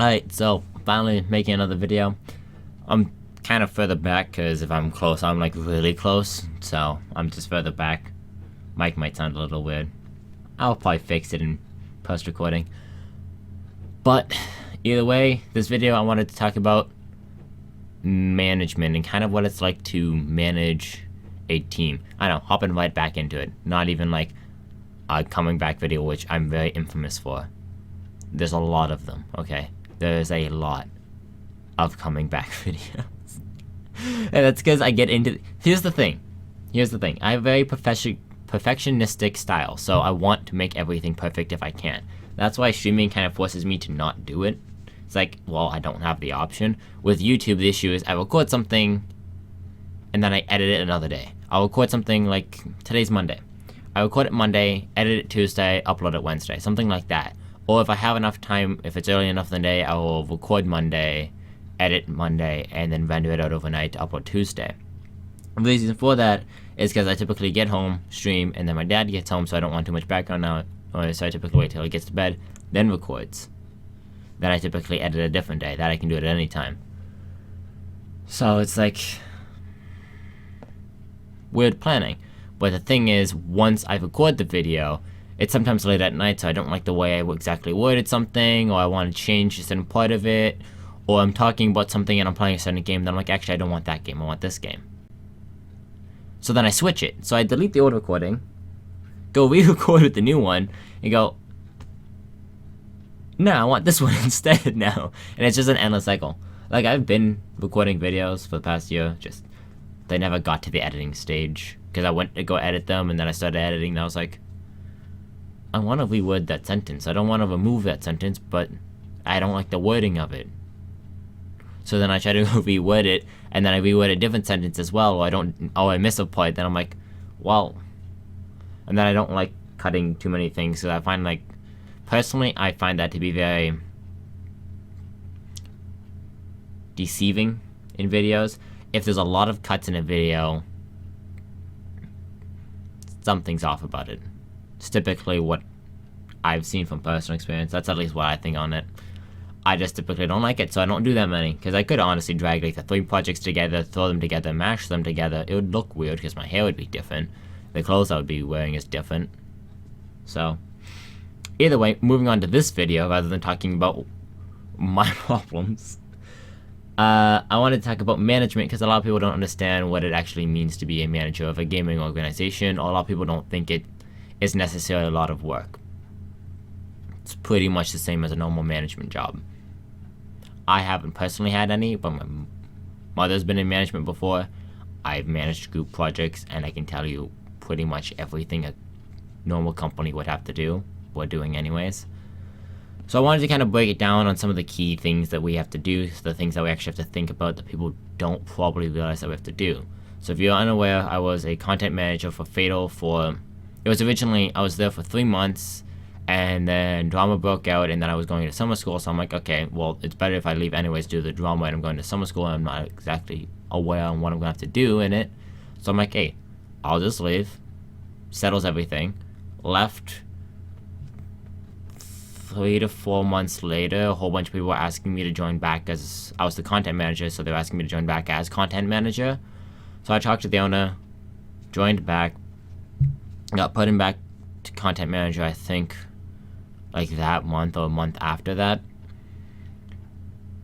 Alright, so finally making another video. I'm kind of further back because if I'm close, I'm like really close. So I'm just further back. Mic might sound a little weird. I'll probably fix it in post-recording. But either way, this video I wanted to talk about management and kind of what it's like to manage a team. I know, hopping right back into it. Not even like a coming back video, which I'm very infamous for. There's a lot of them, okay? There's a lot of coming back videos. And that's because I get into... Here's the thing. I have a very perfectionistic style, so I want to make everything perfect if I can. That's why streaming kind of forces me to not do it. It's like, well, I don't have the option. With YouTube, the issue is I record something, and then I edit it another day. I'll record something like... Today's Monday. I record it Monday, edit it Tuesday, upload it Wednesday. Something like that. Or if I have enough time, if it's early enough in the day, I will record Monday, edit Monday, and then render it out overnight to upload Tuesday. The reason for that is because I typically get home, stream, and then my dad gets home, so I don't want too much background noise, so I typically wait till he gets to bed, then records. Then I typically edit a different day. That I can do it at any time. So it's like weird planning. But the thing is, once I record the video, it's sometimes late at night, so I don't like the way I exactly worded something, or I want to change a certain part of it, or I'm talking about something and I'm playing a certain game, then I'm like, actually, I don't want that game, I want this game. So then I switch it. So I delete the old recording, go re-record with the new one, and go, no, I want this one instead now. And it's just an endless cycle. Like, I've been recording videos for the past year, just, they never got to the editing stage, because I went to go edit them, and then I started editing, and I was like, I want to reword that sentence. I don't want to remove that sentence, but I don't like the wording of it. So then I try to reword it, and then I reword a different sentence as well, or I miss a part, then I'm like, well, and then I don't like cutting too many things, so I find like, personally, I find that to be very deceiving in videos. If there's a lot of cuts in a video, something's off about it. It's typically what I've seen from personal experience. That's at least what I think on it. I just typically don't like it, so I don't do that many. Because I could honestly drag like the 3 projects together, throw them together, mash them together. It would look weird because my hair would be different. The clothes I would be wearing is different. So, either way, moving on to this video, rather than talking about my problems. I wanted to talk about management because a lot of people don't understand what it actually means to be a manager of a gaming organization, or a lot of people don't think it is necessarily a lot of work. It's pretty much the same as a normal management job. I haven't personally had any, but my mother's been in management before. I've managed group projects, and I can tell you pretty much everything a normal company would have to do, we're doing anyways. So I wanted to kind of break it down on some of the key things that we have to do, the things that we actually have to think about that people don't probably realize that we have to do. So if you're unaware, I was a content manager for FaTal for... It was originally, I was there for 3 months, and then drama broke out, and then I was going to summer school, so I'm like, okay, well, it's better if I leave anyways, do the drama, and I'm going to summer school, and I'm not exactly aware on what I'm going to have to do in it. So I'm like, hey, I'll just leave, settles everything, left. 3 to 4 months later, a whole bunch of people were asking me to join back as... I was the content manager, so they were asking me to join back as content manager. So I talked to the owner, joined back, got put in back to content manager, I think, like that month or a month after that.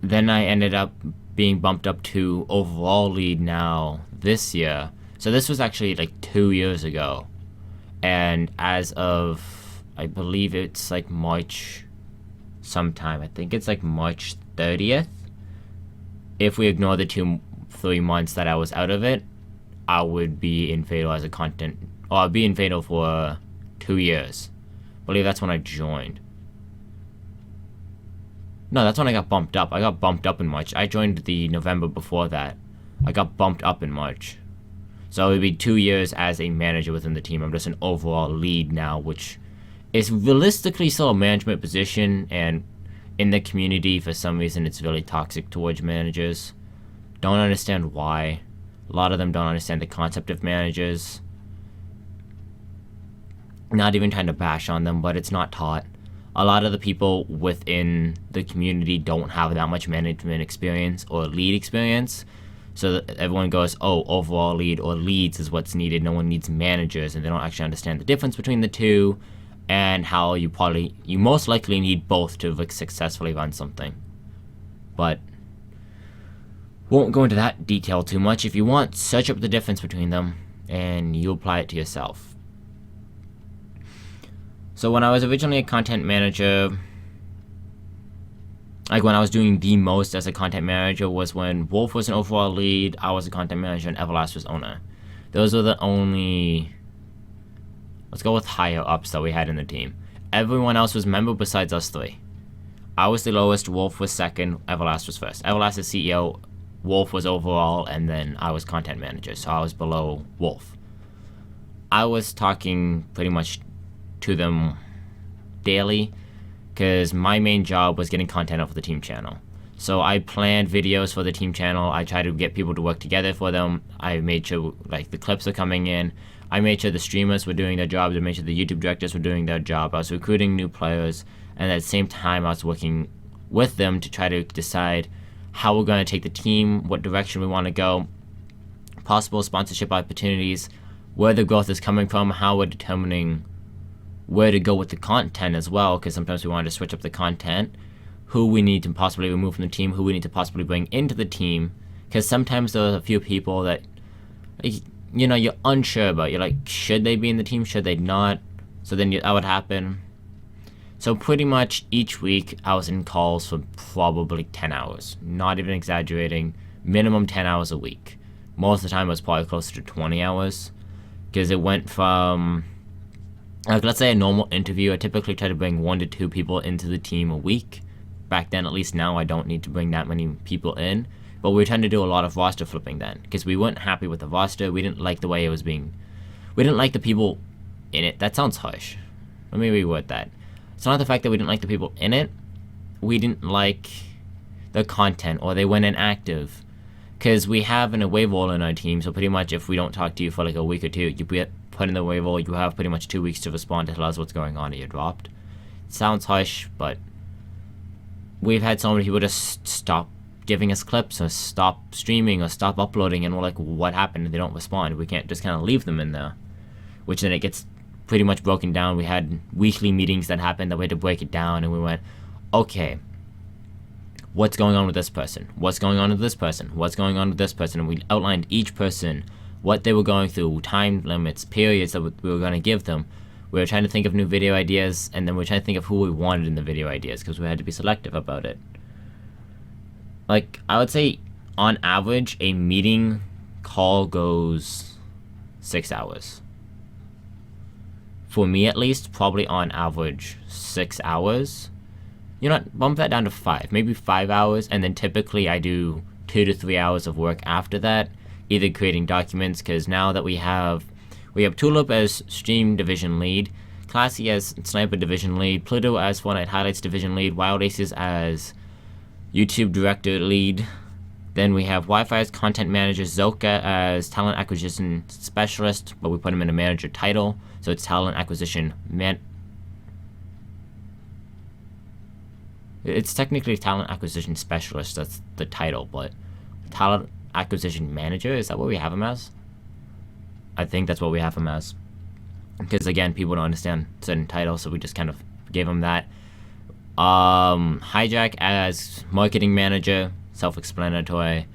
Then I ended up being bumped up to overall lead now this year. So this was actually like 2 years ago. And as of, I believe it's like March sometime. I think it's like March 30th. If we ignore the 3 months that I was out of it, I would be in FaTal as a content... Or I'd be in FaTal for 2 years. I believe that's when I joined. No, that's when I got bumped up. I got bumped up in March. I joined the November before that. I got bumped up in March. So it would be 2 years as a manager within the team. I'm just an overall lead now, which is realistically still a management position, and in the community, for some reason, it's really toxic towards managers. Don't understand why. A lot of them don't understand the concept of managers. Not even trying to bash on them, but it's not taught. a lot of the people within the community don't have that much management experience or lead experience. So that everyone goes, oh, overall lead or leads is what's needed. No one needs managers, and they don't actually understand the difference between the two and how you most likely need both to successfully run something. But won't go into that detail too much. If you want, search up the difference between them and you apply it to yourself. So when I was originally a content manager, like when I was doing the most as a content manager was when Wolf was an overall lead, I was a content manager, and Everlast was owner. Those were the only, let's go with higher ups that we had in the team. Everyone else was member besides us three. I was the lowest, Wolf was second, Everlast was first. Everlast is CEO, Wolf was overall, and then I was content manager, so I was below Wolf. I was talking pretty much to them daily, because my main job was getting content off of the team channel. So I planned videos for the team channel. I tried to get people to work together for them. I made sure like the clips are coming in. I made sure the streamers were doing their jobs. I made sure the YouTube directors were doing their job. I was recruiting new players, and at the same time I was working with them to try to decide how we're going to take the team, what direction we want to go, possible sponsorship opportunities, where the growth is coming from, how we're determining where to go with the content as well, because sometimes we wanted to switch up the content, who we need to possibly remove from the team, who we need to possibly bring into the team, because sometimes there's a few people that, you know, you're unsure about. You're like, should they be in the team, should they not? So then that would happen. So pretty much each week I was in calls for probably 10 hours, not even exaggerating, minimum 10 hours a week. Most of the time it was probably closer to 20 hours, because it went from, like, let's say a normal interview, I typically try to bring 1 to 2 people into the team a week. Back then, at least now, I don't need to bring that many people in. But we were trying to do a lot of roster flipping then, because we weren't happy with the roster. We didn't like the way it was being, we didn't like the people in it. That sounds harsh. Let me reword that. It's not the fact that we didn't like the people in it. We didn't like the content, or they went inactive. Because we have an away roll in our team, so pretty much if we don't talk to you for like a week or two, you get put in the away roll, you have pretty much 2 weeks to respond to tell us what's going on, and you're dropped. It sounds harsh, but we've had so many people just stop giving us clips, or stop streaming, or stop uploading, and we're like, what happened? They don't respond. We can't just kind of leave them in there, which then it gets pretty much broken down. We had weekly meetings that happened that we had to break it down, and we went, okay, what's going on with this person? What's going on with this person? What's going on with this person? And we outlined each person, what they were going through, time limits, periods that we were going to give them. We were trying to think of new video ideas, and then we were trying to think of who we wanted in the video ideas, because we had to be selective about it. Like, I would say, on average, a meeting call goes 6 hours. For me, at least, probably on average, 6 hours. You know what, bump that down to 5, maybe 5 hours, and then typically I do 2 to 3 hours of work after that, either creating documents, because now that we have Tulip as Stream Division Lead, Classy as Sniper Division Lead, Pluto as Fortnite Highlights Division Lead, Wild Aces as YouTube Director Lead, then we have Wi-Fi as Content Manager, Zoka as Talent Acquisition Specialist, but we put him in a manager title, so it's Talent Acquisition It's technically Talent Acquisition Specialist, that's the title, but Talent Acquisition Manager, is that what we have him as? I think that's what we have him as. Because again, people don't understand certain titles, so we just kind of gave him that. Hijack as Marketing Manager, self-explanatory.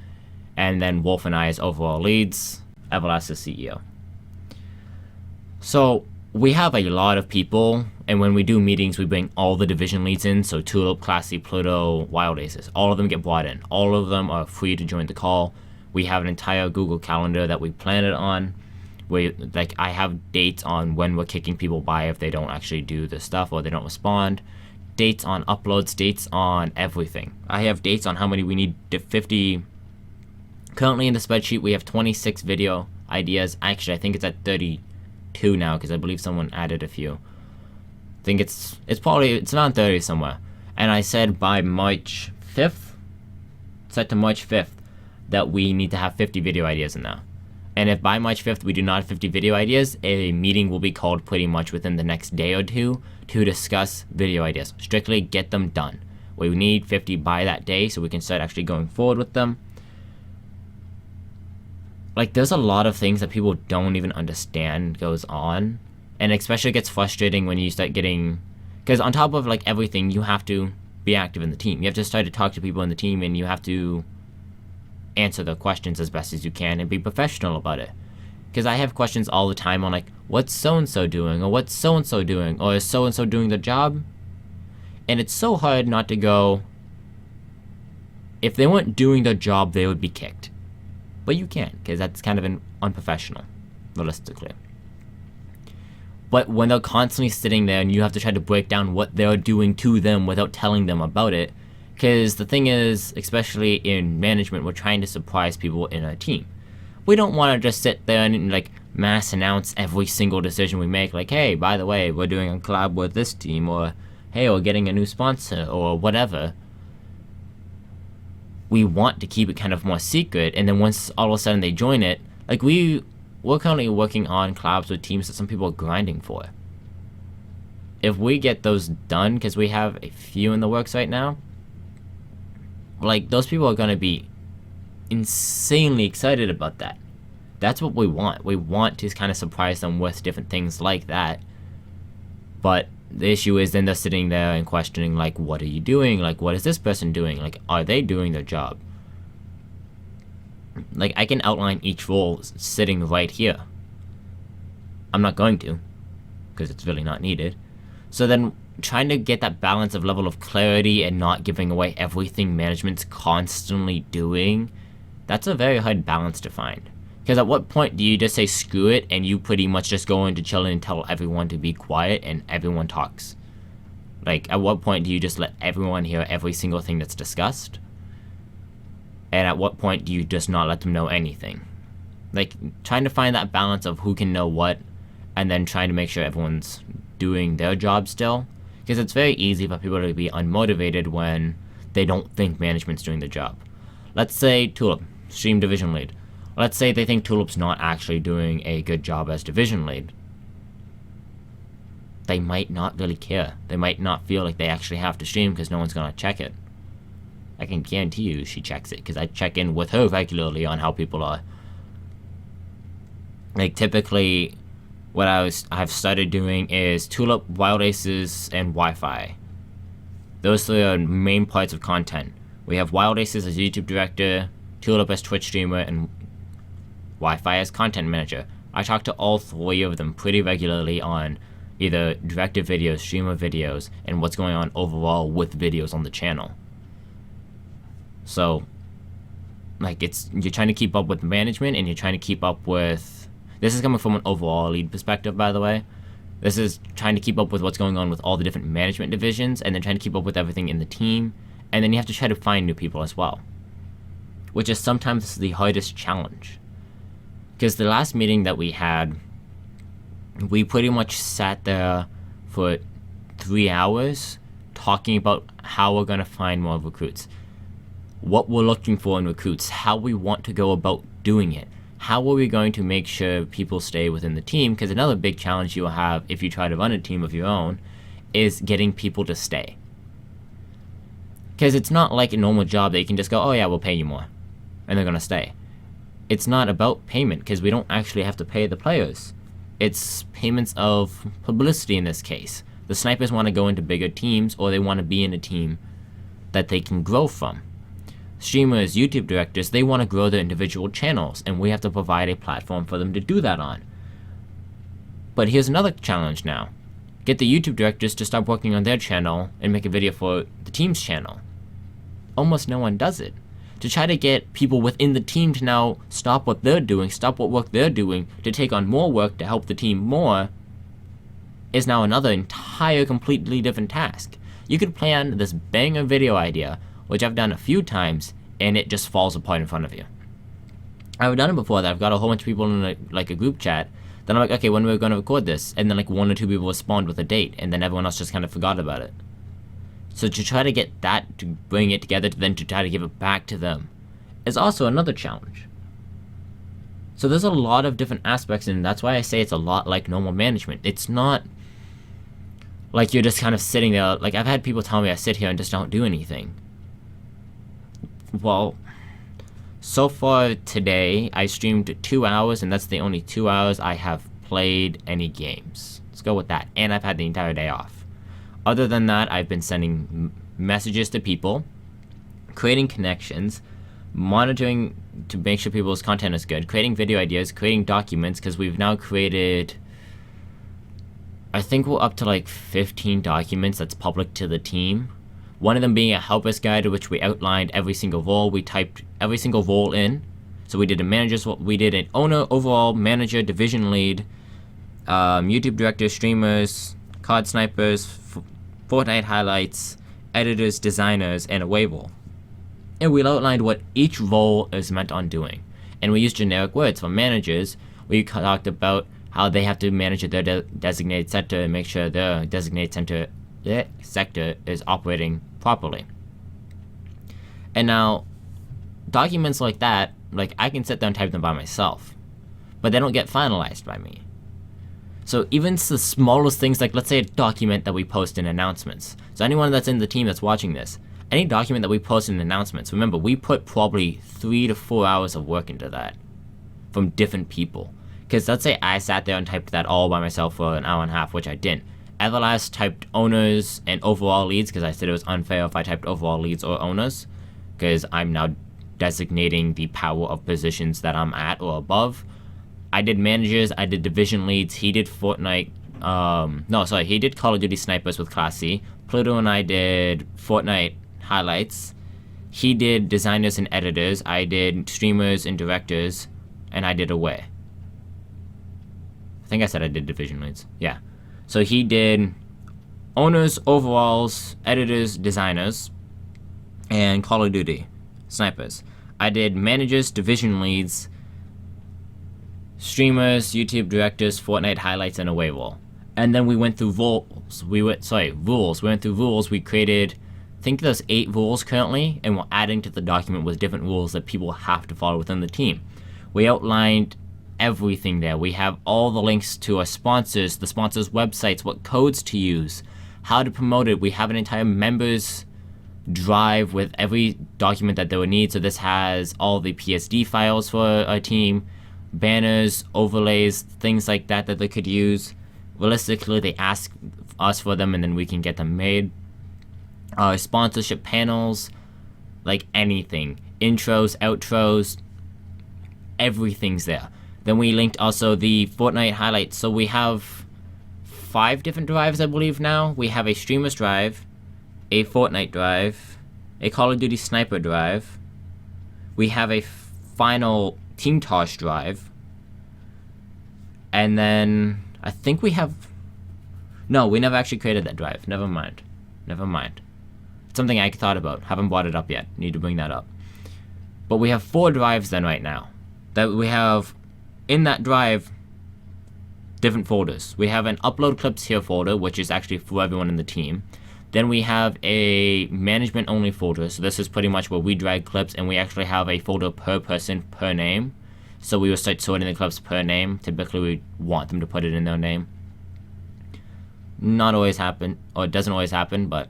And then Wolf and I as overall leads, Everlast as CEO. So we have a lot of people, and when we do meetings, we bring all the division leads in, so Tulip, Classy, Pluto, Wild Aces. All of them get brought in. All of them are free to join the call. We have an entire Google Calendar that we plan it on. I have dates on when we're kicking people by if they don't actually do the stuff or they don't respond. Dates on uploads, dates on everything. I have dates on how many we need. 50. Currently in the spreadsheet, we have 26 video ideas. Actually, I think it's at 32 now, because I believe someone added a few. I think it's around 30 somewhere. And I said by March 5th, set to March 5th, that we need to have 50 video ideas in there. And if by March 5th we do not have 50 video ideas, a meeting will be called pretty much within the next day or two to discuss video ideas. Strictly get them done. We need 50 by that day so we can start actually going forward with them. Like, there's a lot of things that people don't even understand goes on. And especially gets frustrating when you start getting... Because on top of, like, everything, you have to be active in the team. You have to start to talk to people in the team, and you have to answer their questions as best as you can and be professional about it. Because I have questions all the time on, like, what's so-and-so doing? Or what's so-and-so doing? Or is so-and-so doing the job? And it's so hard not to go... If they weren't doing their job, they would be kicked. But you can't, because that's kind of unprofessional, realistically. But when they're constantly sitting there and you have to try to break down what they're doing to them without telling them about it, because the thing is, especially in management, we're trying to surprise people in our team. We don't want to just sit there and like mass announce every single decision we make, like, hey, by the way, we're doing a collab with this team, or hey, we're getting a new sponsor, or whatever. We want to keep it kind of more secret, and then once all of a sudden they join it, like we're currently working on collabs with teams that some people are grinding for. If we get those done, because we have a few in the works right now, like, those people are going to be insanely excited about that. That's what we want. We want to kind of surprise them with different things like that. But the issue is then they're sitting there and questioning, like, what are you doing? Like, what is this person doing? Like, are they doing their job? Like, I can outline each role sitting right here. I'm not going to, because it's really not needed. So then trying to get that balance of level of clarity and not giving away everything management's constantly doing, that's a very hard balance to find. Because at what point do you just say screw it and you pretty much just go into chill and tell everyone to be quiet and everyone talks? Like, at what point do you just let everyone hear every single thing that's discussed? And at what point do you just not let them know anything? Like, trying to find that balance of who can know what, and then trying to make sure everyone's doing their job still. Because it's very easy for people to be unmotivated when they don't think management's doing the job. Let's say Tulip, stream division lead. Let's say they think Tulip's not actually doing a good job as division lead. They might not really care. They might not feel like they actually have to stream because no one's going to check it. I can guarantee you she checks it, because I check in with her regularly on how people are. Like, typically, what I've started doing is Tulip, Wild Aces, and Wi-Fi. Those three are main parts of content. We have Wild Aces as YouTube director, Tulip as Twitch streamer, and Wi-Fi as content manager. I talk to all three of them pretty regularly on either director videos, streamer videos, and what's going on overall with videos on the channel. So, like, you're trying to keep up with management, and you're trying to keep up with... This is coming from an overall lead perspective, by the way. This is trying to keep up with what's going on with all the different management divisions, and then trying to keep up with everything in the team, and then you have to try to find new people as well. Which is sometimes the hardest challenge. Because the last meeting that we had, we pretty much sat there for 3 hours talking about how we're going to find more recruits. What we're looking for in recruits, how we want to go about doing it. How are we going to make sure people stay within the team? Because another big challenge you will have if you try to run a team of your own is getting people to stay. Because it's not like a normal job that you can just go, oh yeah, we'll pay you more, and they're going to stay. It's not about payment, because we don't actually have to pay the players. It's payments of publicity in this case. The snipers want to go into bigger teams, or they want to be in a team that they can grow from. Streamers, YouTube directors, they want to grow their individual channels, and we have to provide a platform for them to do that on. But here's another challenge now. Get the YouTube directors to start working on their channel and make a video for the team's channel. Almost no one does it. To try to get people within the team to now stop what they're doing, stop what work they're doing, to take on more work to help the team more, is now another entire completely different task. You could plan this banger video idea, which I've done a few times, and it just falls apart in front of you. I've done it before that I've got a whole bunch of people in a group chat, then I'm like, okay, when are we going to record this? And then like 1 or 2 people respond with a date, and then everyone else just kind of forgot about it. So to try to get that, to bring it together, to then to try to give it back to them, is also another challenge. So there's a lot of different aspects, and that's why I say it's a lot like normal management. It's not like you're just kind of sitting there. Like, I've had people tell me I sit here and just don't do anything. Well, so far today, I streamed 2 hours, and that's the only 2 hours I have played any games. Let's go with that. And I've had the entire day off. Other than that, I've been sending messages to people, creating connections, monitoring to make sure people's content is good, creating video ideas, creating documents, because we've now created, I think we're up to like 15 documents that's public to the team. One of them being a help us guide, which we outlined every single role. We typed every single role in. So we did a manager's role, we did an owner, overall, manager, division lead, YouTube director, streamers, COD snipers, Fortnite highlights, editors, designers, and a away role. And we outlined what each role is meant on doing. And we used generic words. For managers, we talked about how they have to manage their designated sector and make sure their designated sector is operating properly. And now, documents like that, like, I can sit there and type them by myself, but they don't get finalized by me. So even the smallest things, like let's say a document that we post in announcements. So anyone that's in the team that's watching this, any document that we post in announcements, remember, we put probably 3 to 4 hours of work into that from different people. Because let's say I sat there and typed that all by myself for an hour and a half, which I didn't. Everlast typed owners and overall leads, because I said it was unfair if I typed overall leads or owners, because I'm now designating the power of positions that I'm at or above. I did managers, I did division leads, he did Fortnite, he did Call of Duty snipers with Class C. Pluto and I did Fortnite highlights. He did designers and editors, I did streamers and directors, and I did away. I think I said I did division leads, yeah. So he did owners, overalls, editors, designers, and Call of Duty snipers. I did managers, division leads, streamers, YouTube directors, Fortnite highlights, and away role. And then we went through rules. We went through rules. We created, I think there's 8 rules currently, and we're adding to the document with different rules that people have to follow within the team. We outlined everything there. We have all the links to our sponsors, the sponsors' websites, what codes to use, how to promote it. We have an entire members drive with every document that they would need. So this has all the PSD files for our team, banners, overlays, things like that that they could use. Realistically, they ask us for them and then we can get them made. Sponsorship panels, like anything. Intros, outros, everything's there. Then we linked also the Fortnite highlights. So we have 5 different drives, I believe now. We have a streamers drive, a Fortnite drive, a Call of Duty sniper drive. We have a final Team Tosh drive. And then I think we have... No, we never actually created that drive. Never mind. It's something I thought about. Haven't brought it up yet. Need to bring that up. But we have 4 drives then right now. That we have in that drive different folders. We have an upload clips here folder, which is actually for everyone in the team. Then we have a management only folder. So this is pretty much where we drag clips, and we actually have a folder per person, per name. So we will start sorting the clips per name. Typically we want them to put it in their name. Not always happen, or it doesn't always happen, but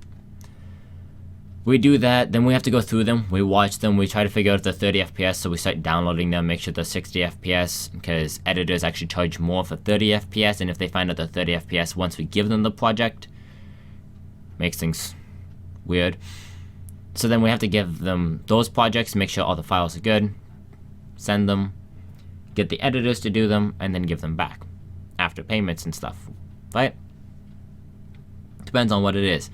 we do that. Then we have to go through them. We watch them. We try to figure out if they're 30 FPS, so we start downloading them, make sure they're 60 FPS, because editors actually charge more for 30 FPS, and if they find out they're 30 FPS once we give them the project, makes things weird. So then we have to give them those projects, make sure all the files are good, send them, get the editors to do them, and then give them back after payments and stuff, right? Depends on what it is.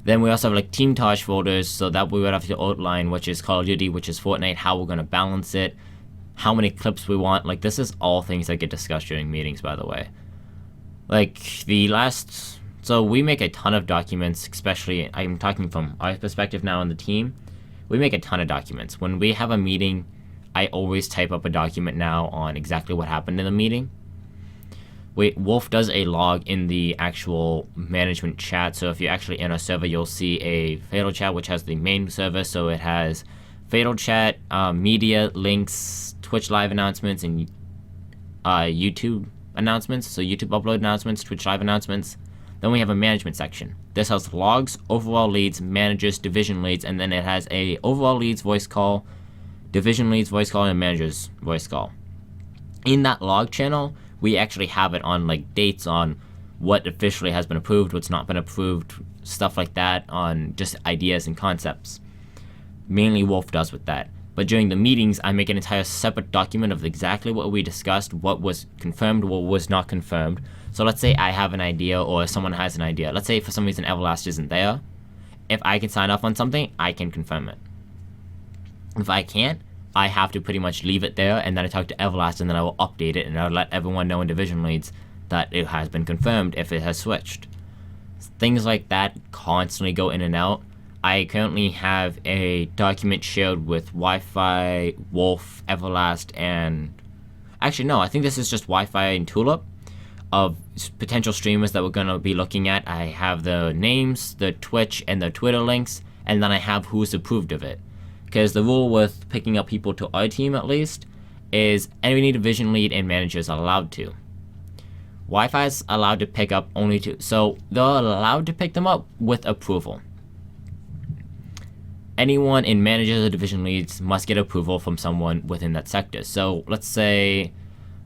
Then we also have like Team Tosh folders, so that we would have to outline which is Call of Duty, which is Fortnite, how we're going to balance it, how many clips we want. Like, this is all things that get discussed during meetings, by the way. Like, so we make a ton of documents, especially, I'm talking from our perspective now in the team. We make a ton of documents. When we have a meeting, I always type up a document now on exactly what happened in the meeting. Wolf does a log in the actual management chat, so if you're actually in our server, you'll see a FaTal chat, which has the main server, so it has FaTal chat, media, links, Twitch live announcements, and YouTube announcements, so YouTube upload announcements, Twitch live announcements. Then we have a management section. This has logs, overall leads, managers, division leads, and then it has a overall leads voice call, division leads voice call, and managers voice call. In that log channel, we actually have it on like dates on what officially has been approved, what's not been approved, stuff like that, on just ideas and concepts. Mainly Wolf does with that. But during the meetings, I make an entire separate document of exactly what we discussed, what was confirmed, what was not confirmed. So let's say I have an idea or someone has an idea. Let's say for some reason Everlast isn't there. If I can sign off on something, I can confirm it. If I can't, I have to pretty much leave it there, and then I talk to Everlast, and then I will update it, and I'll let everyone know in division leads that it has been confirmed if it has switched. Things like that constantly go in and out. I currently have a document shared with Wi-Fi, Wolf, Everlast, and... Actually, no, I think this is just Wi-Fi and Tulip of potential streamers that we're going to be looking at. I have the names, the Twitch, and the Twitter links, and then I have who's approved of it. Because the rule with picking up people to our team, at least, is any division lead and managers are allowed to. Wi-Fi is allowed to pick up only two, so they're allowed to pick them up with approval. Anyone in managers or division leads must get approval from someone within that sector. So let's say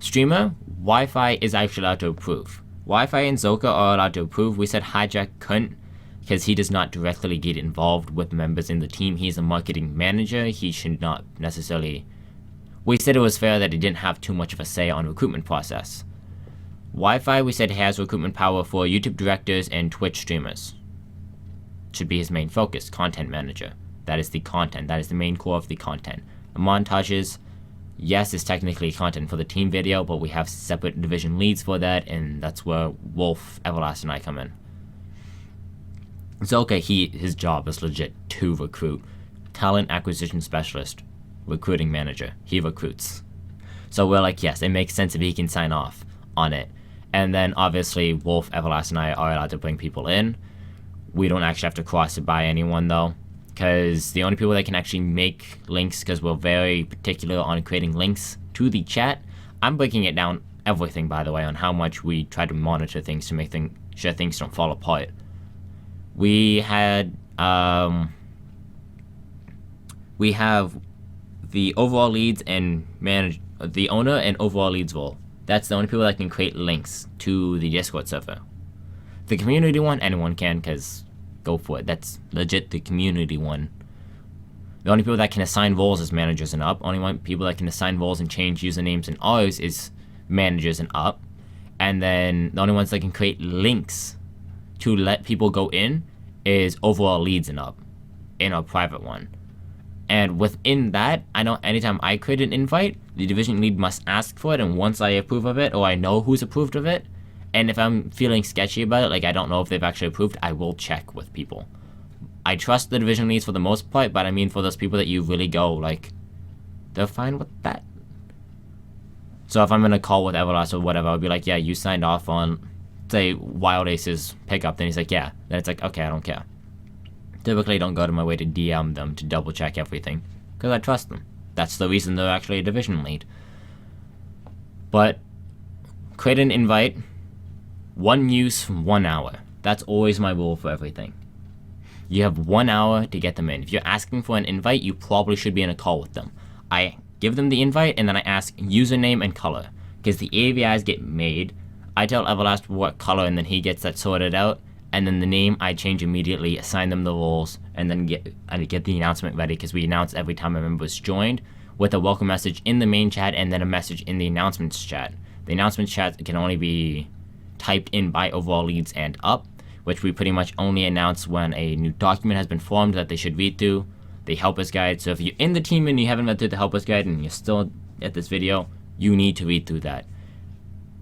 streamer, Wi-Fi is actually allowed to approve. Wi-Fi and Zoka are allowed to approve. We said Hijack couldn't because he does not directly get involved with members in the team. He's a marketing manager. He should not necessarily... We said it was fair that he didn't have too much of a say on recruitment process. Wi-Fi, we said, has recruitment power for YouTube directors and Twitch streamers. Should be his main focus, content manager. That is the content. That is the main core of the content. Montages, yes, is technically content for the team video, but we have separate division leads for that, and that's where Wolf, Everlast, and I come in. Zoka, his job is legit to recruit. Talent acquisition specialist, recruiting manager. He recruits. So we're like, yes, it makes sense if he can sign off on it. And then obviously Wolf, Everlast, and I are allowed to bring people in. We don't actually have to cross it by anyone though, because the only people that can actually make links, because we're very particular on creating links to the chat. I'm breaking it down everything, by the way, on how much we try to monitor things to make sure things don't fall apart. We have the overall leads and the owner and overall leads role. That's the only people that can create links to the Discord server. The community one, anyone can, because go for it. That's legit the community one. The only people that can assign roles is managers and up. Only people that can assign roles and change usernames and ours is managers and up. And then the only ones that can create links to let people go in is overall leads and up in our private one. And within that, I know anytime I create an invite, the division lead must ask for it, and once I approve of it, or I know who's approved of it, and if I'm feeling sketchy about it, like I don't know if they've actually approved, I will check with people. I trust the division leads for the most part, but I mean for those people that you really go, like, they're fine with that. So if I'm in a call with Everlast or whatever, I'll be like, yeah, you signed off on, say, Wild Ace's pickup. Then he's like, yeah. Then it's like, okay, I don't care. Typically, I don't go to my way to DM them to double check everything, because I trust them. That's the reason they're actually a division lead. But create an invite, one use, 1 hour. That's always my rule for everything. You have 1 hour to get them in. If you're asking for an invite, you probably should be in a call with them. I give them the invite, and then I ask username and color, because the AVIs get made. I tell Everlast what color, and then he gets that sorted out. And then the name I change immediately, assign them the roles, and then get the announcement ready, because we announce every time a member is joined with a welcome message in the main chat and then a message in the announcements chat. The announcements chat can only be typed in by overall leads and up, which we pretty much only announce when a new document has been formed that they should read through, the help us guide. So if you're in the team and you haven't read through the help us guide and you're still at this video, you need to read through that,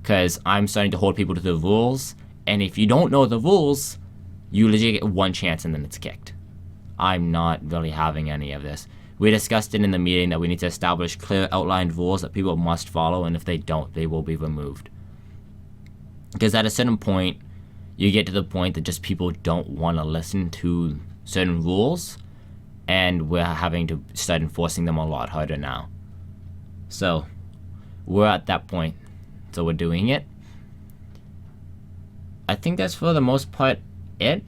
because I'm starting to hold people to the rules. And if you don't know the rules, you legit get one chance and then it's kicked. I'm not really having any of this. We discussed it in the meeting that we need to establish clear outlined rules that people must follow, and if they don't, they will be removed. Because at a certain point, you get to the point that just people don't want to listen to certain rules, and we're having to start enforcing them a lot harder now. So, we're at that point. so we're doing it. I think that's for the most part it.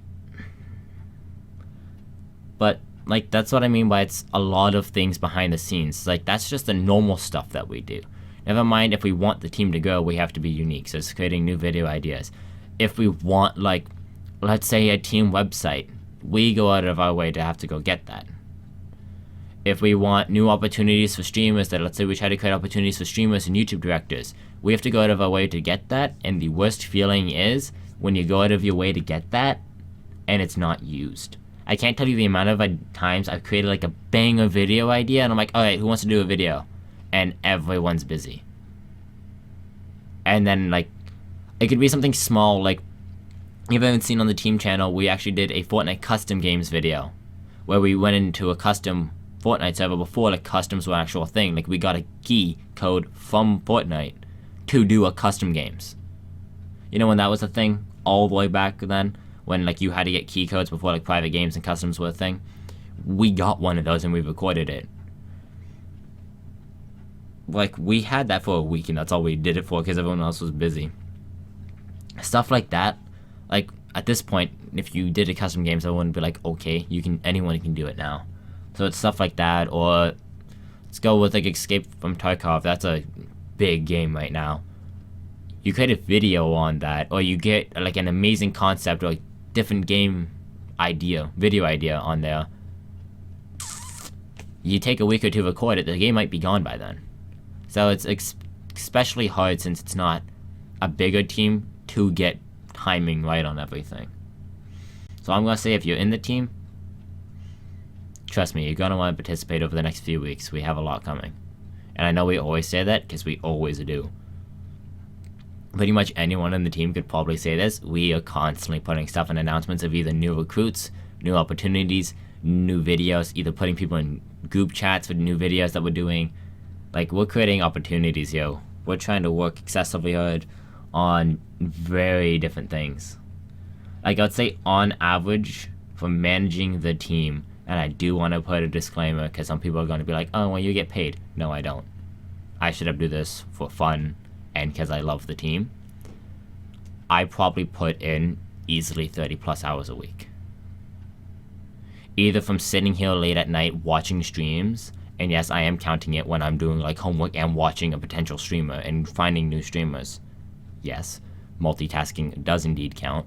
But like, that's what I mean by it's a lot of things behind the scenes. Like, that's just the normal stuff that we do. Never mind, if we want the team to grow, we have to be unique. So it's creating new video ideas. If we want, like, let's say a team website, we go out of our way to have to go get that. If we want new opportunities for streamers, that let's say we try to create opportunities for streamers and YouTube directors, we have to go out of our way to get that. And the worst feeling is when you go out of your way to get that and it's not used. I can't tell you the amount of times I've created like a banger video idea and I'm like, alright, who wants to do a video? And everyone's busy. And then like, it could be something small, like, you haven't seen on the team channel, we actually did a Fortnite custom games video where we went into a custom Fortnite server before like customs were an actual thing. Like, we got a key code from Fortnite to do a custom games. You know when that was a thing all the way back then, when like you had to get key codes before like private games and customs were a thing? We got one of those and we recorded it. Like, we had that for a week and that's all we did it for because everyone else was busy. Stuff like that. Like, at this point, if you did a custom games, I wouldn't be like, okay, anyone can do it now. So it's stuff like that, or let's go with like Escape from Tarkov. That's a big game right now. You create a video on that, or you get like an amazing concept or like different game idea, video idea on there. You take a week or two to record it, the game might be gone by then. So it's especially hard since it's not a bigger team to get timing right on everything. So I'm gonna say, if you're in the team, trust me, you're gonna want to participate over the next few weeks. We have a lot coming. And I know we always say that because we always do. Pretty much anyone in the team could probably say this. We are constantly putting stuff in announcements of either new recruits, new opportunities, new videos, either putting people in group chats with new videos that we're doing. Like, we're creating opportunities here. We're trying to work excessively hard on very different things. Like, I would say on average, for managing the team, and I do want to put a disclaimer because some people are going to be like, oh, well, you get paid. No, I don't. I should have do this for fun and because I love the team. I probably put in easily 30 plus hours a week. Either from sitting here late at night watching streams, and yes, I am counting it when I'm doing like homework and watching a potential streamer and finding new streamers. Yes, multitasking does indeed count.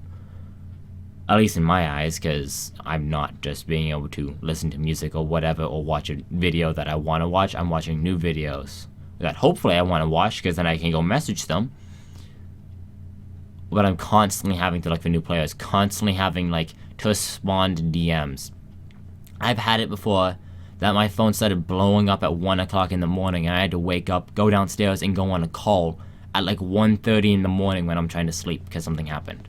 At least in my eyes, because I'm not just being able to listen to music or whatever or watch a video that I want to watch. I'm watching new videos that hopefully I want to watch because then I can go message them. But I'm constantly having to look for new players, constantly having like to respond to DMs. I've had it before that my phone started blowing up at 1 o'clock in the morning and I had to wake up, go downstairs and go on a call at like 1:30 in the morning when I'm trying to sleep because something happened.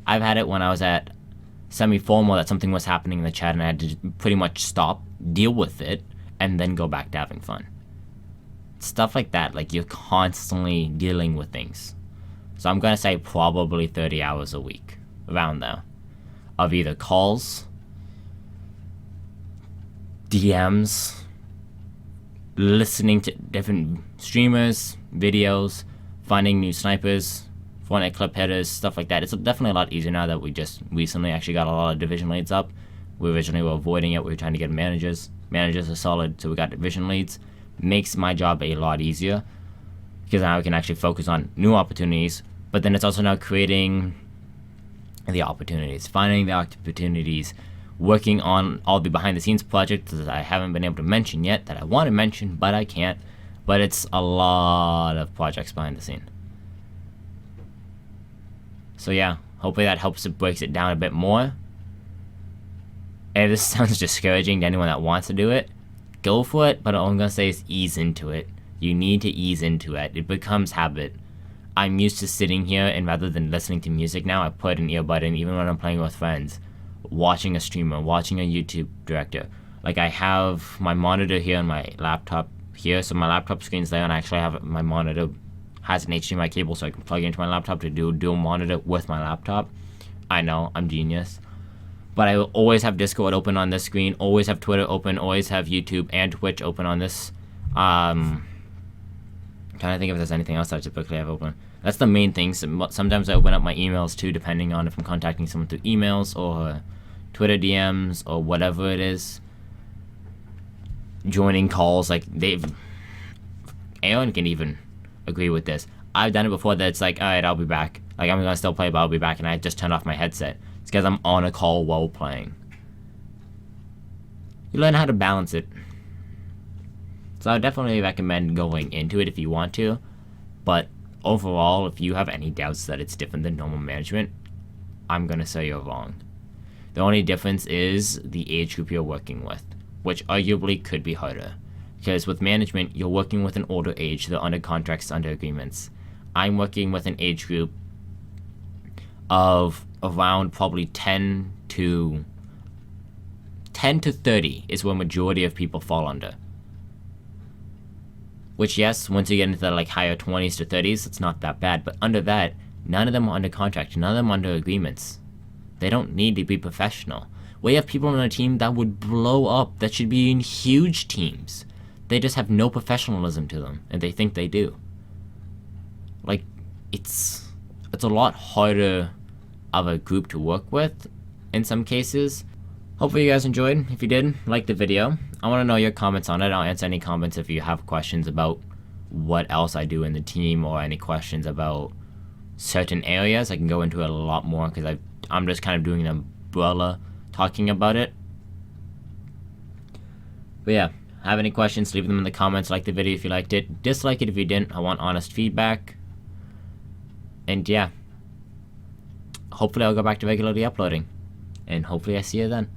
I've had it when I was at semi-formal that something was happening in the chat and I had to pretty much stop, deal with it, and then go back to having fun. Stuff like that, like you're constantly dealing with things. So I'm gonna say probably 30 hours a week, around there, of either calls, DMs, listening to different streamers, videos, finding new snipers, Fortnite clip headers, stuff like that. It's definitely a lot easier now that we just recently actually got a lot of division leads up. We originally were avoiding it. We were trying to get managers. Managers are solid, so we got division leads. Makes my job a lot easier because now I can actually focus on new opportunities. But then it's also now creating the opportunities, finding the opportunities, working on all the behind the scenes projects that I haven't been able to mention yet, that I want to mention, but I can't. But it's a lot of projects behind the scene. So yeah, hopefully that helps it, breaks it down a bit more. And if this sounds discouraging to anyone that wants to do it, go for it, but all I'm going to say is ease into it. You need to ease into it. It becomes habit. I'm used to sitting here, and rather than listening to music now, I put an earbud in even when I'm playing with friends, watching a streamer, watching a YouTube director. Like, I have my monitor here on my laptop here, so my laptop screen's there, and I actually have my monitor has an HDMI cable so I can plug it into my laptop to do dual monitor with my laptop. I know, I'm genius. But I will always have Discord open on this screen, always have Twitter open, always have YouTube and Twitch open on this trying to think if there's anything else I typically have open. That's the main thing. Sometimes I open up my emails too, depending on if I'm contacting someone through emails or Twitter DMs or whatever it is. Joining calls, like Aaron can even agree with this. I've done it before that it's like, alright, I'll be back. Like, I'm gonna still play, but I'll be back, and I just turn off my headset. It's because I'm on a call while playing. You learn how to balance it. So I would definitely recommend going into it if you want to. But overall, if you have any doubts that it's different than normal management, I'm gonna say you're wrong. The only difference is the age group you're working with, which arguably could be harder. Because with management, you're working with an older age, they're under contracts, under agreements. I'm working with an age group of around probably 10 to 30 is where majority of people fall under. Which, yes, once you get into the like higher 20s to 30s, it's not that bad. But under that, none of them are under contract, none of them are under agreements. They don't need to be professional. We have people on a team that would blow up, that should be in huge teams. They just have no professionalism to them, and they think they do. Like, it's a lot harder of a group to work with in some cases. Hopefully you guys enjoyed. If you did, like the video. I want to know your comments on it. I'll answer any comments if you have questions about what else I do in the team, or any questions about certain areas. I can go into it a lot more because I'm just kind of doing an umbrella talking about it. But yeah, have any questions, leave them in the comments. Like the video if you liked it. Dislike it if you didn't. I want honest feedback. And yeah, hopefully I'll go back to regularly uploading. And hopefully I see you then.